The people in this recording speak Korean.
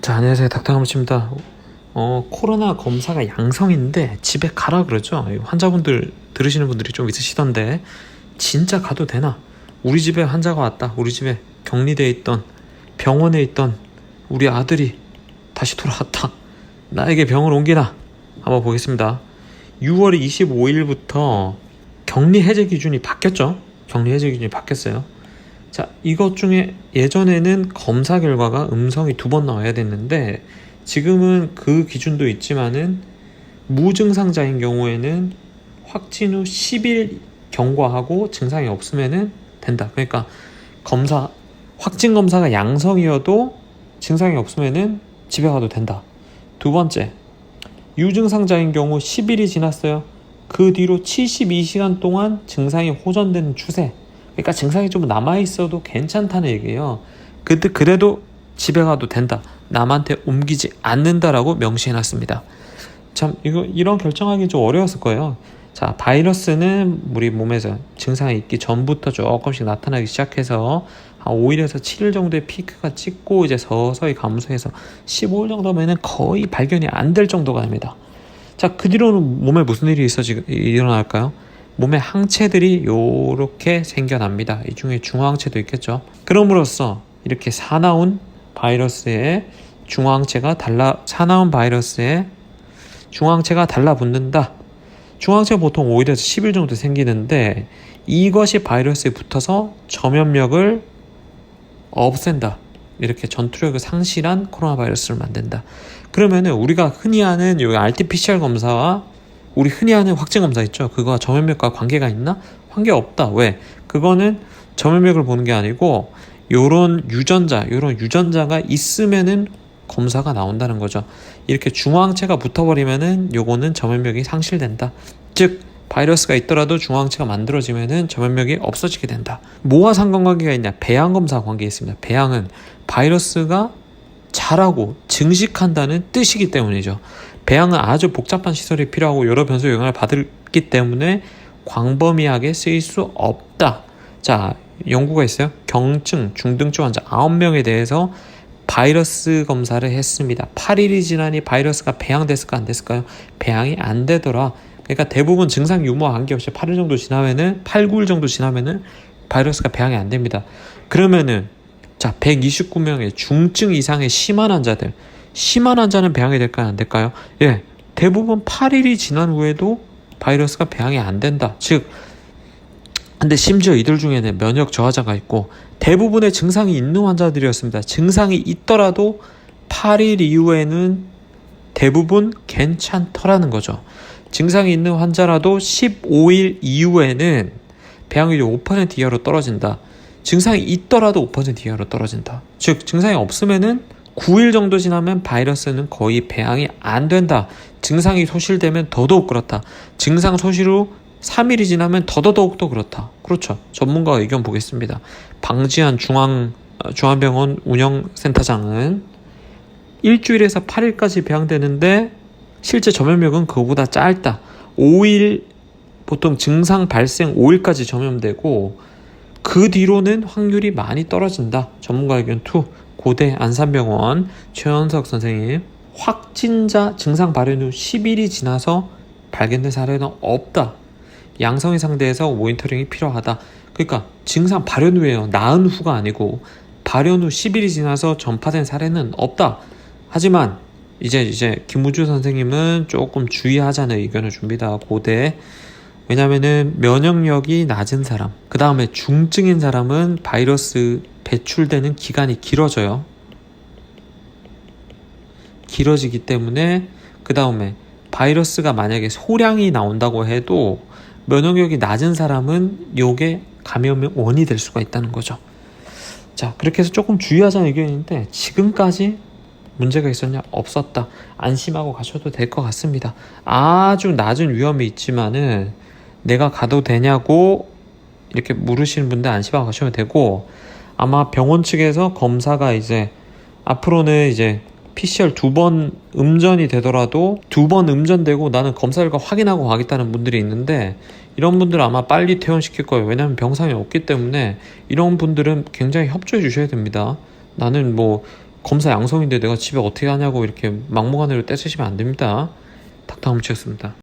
자, 안녕하세요. 닥터감치입니다. 코로나 검사가 양성인데 집에 가라 그러죠. 환자분들 들으시는 분들이 좀 있으시던데 진짜 가도 되나? 우리 집에 환자가 왔다. 우리 집에 격리돼 있던 병원에 있던 우리 아들이 다시 돌아왔다. 나에게 병을 옮기나? 한번 보겠습니다. 6월 25일부터 격리 해제 기준이 바뀌었죠. 격리 해제 기준이 바뀌었어요. 자, 이것 중에 예전에는 검사 결과가 음성이 2번 나와야 됐는데 지금은 그 기준도 있지만은 무증상자인 경우에는 확진 후 10일 경과하고 증상이 없으면은 된다. 그러니까 확진 검사가 양성이어도 증상이 없으면은 집에 가도 된다. 두 번째, 유증상자인 경우 10일이 지났어요. 그 뒤로 72시간 동안 증상이 호전되는 추세. 그러니까 증상이 좀 남아있어도 괜찮다는 얘기예요. 그래도 집에 가도 된다. 남한테 옮기지 않는다라고 명시해놨습니다. 참 이런 결정하기 좀 어려웠을 거예요. 자, 바이러스는 우리 몸에서 증상이 있기 전부터 조금씩 나타나기 시작해서 한 5일에서 7일 정도의 피크가 찍고 이제 서서히 감소해서 15일 정도면은 거의 발견이 안 될 정도가 됩니다. 자, 그 뒤로는 몸에 무슨 일이 일어날까요? 몸에 항체들이 요렇게 생겨납니다. 이 중에 중화항체도 있겠죠. 그럼으로써 이렇게 사나운 바이러스에 중화항체가 달라붙는다. 중화항체가 보통 5일에서 10일 정도 생기는데 이것이 바이러스에 붙어서 전염력을 없앤다. 이렇게 전투력을 상실한 코로나 바이러스를 만든다. 그러면은 우리가 흔히 하는 요 RT-PCR 검사와 우리 흔히 하는 확진 검사 있죠. 그거와 전염력과 관계가 있나? 관계 없다. 왜? 그거는 전염력을 보는 게 아니고 요런 유전자가 있으면은 검사가 나온다는 거죠. 이렇게 중화항체가 붙어버리면은 요거는 전염력이 상실된다. 즉 바이러스가 있더라도 중화항체가 만들어지면은 전염력이 없어지게 된다. 뭐와 상관관계가 있냐? 배양 검사 관계 있습니다. 배양은 바이러스가 자라고 증식한다는 뜻이기 때문이죠. 배양은 아주 복잡한 시설이 필요하고 여러 변수의 영향을 받기 때문에 광범위하게 쓰일 수 없다. 자, 연구가 있어요. 경증, 중등증 환자 9명에 대해서 바이러스 검사를 했습니다. 8일이 지나니 바이러스가 배양됐을까 안 됐을까요? 배양이 안 되더라. 그러니까 대부분 증상 유무와 관계없이 8일 정도 지나면은 8, 9일 정도 지나면은 바이러스가 배양이 안 됩니다. 그러면은 자, 129명의 중증 이상의 심한 환자는 배양이 될까요? 안 될까요? 예, 대부분 8일이 지난 후에도 바이러스가 배양이 안 된다. 즉, 근데 심지어 이들 중에는 면역 저하자가 있고 대부분의 증상이 있는 환자들이었습니다. 증상이 있더라도 8일 이후에는 대부분 괜찮더라는 거죠. 증상이 있는 환자라도 15일 이후에는 배양률이 5% 이하로 떨어진다. 증상이 있더라도 5% 이하로 떨어진다. 즉 증상이 없으면은 9일 정도 지나면 바이러스는 거의 배양이 안 된다. 증상이 소실되면 더더욱 그렇다. 증상 소실 후 3일이 지나면 더더욱도 그렇다. 그렇죠. 전문가 의견 보겠습니다. 방지한 중앙병원 운영센터장은 일주일에서 8일까지 배양되는데 실제 전염력은 그거보다 짧다. 5일, 보통 증상 발생 5일까지 전염되고 그 뒤로는 확률이 많이 떨어진다. 전문가 의견 2. 고대 안산병원 최현석 선생님. 확진자 증상 발현 후 10일이 지나서 발견된 사례는 없다. 양성인 상대에서 모니터링이 필요하다. 그러니까 증상 발현 후에요. 나은 후가 아니고 발현 후 10일이 지나서 전파된 사례는 없다. 하지만 이제 김우주 선생님은 조금 주의하자는 의견을 줍니다. 고대. 왜냐면은 면역력이 낮은 사람, 그 다음에 중증인 사람은 바이러스 배출되는 기간이 길어지기 때문에 그 다음에 바이러스가 만약에 소량이 나온다고 해도 면역력이 낮은 사람은 요게 감염의 원인이 될 수가 있다는 거죠. 자, 그렇게 해서 조금 주의하자는 의견인데 지금까지 문제가 있었냐? 없었다. 안심하고 가셔도 될 것 같습니다. 아주 낮은 위험이 있지만은 내가 가도 되냐고 이렇게 물으시는 분들 안심하고 가시면 되고, 아마 병원 측에서 검사가 이제 앞으로는 이제 PCR 2번 음전이 되더라도 2번 음전되고 나는 검사 결과 확인하고 가겠다는 분들이 있는데 이런 분들은 아마 빨리 퇴원시킬 거예요. 왜냐하면 병상이 없기 때문에 이런 분들은 굉장히 협조해 주셔야 됩니다. 나는 뭐 검사 양성인데 내가 집에 어떻게 하냐고 이렇게 막무가내로 떼쓰시면 안 됩니다. 닥터함치였습니다.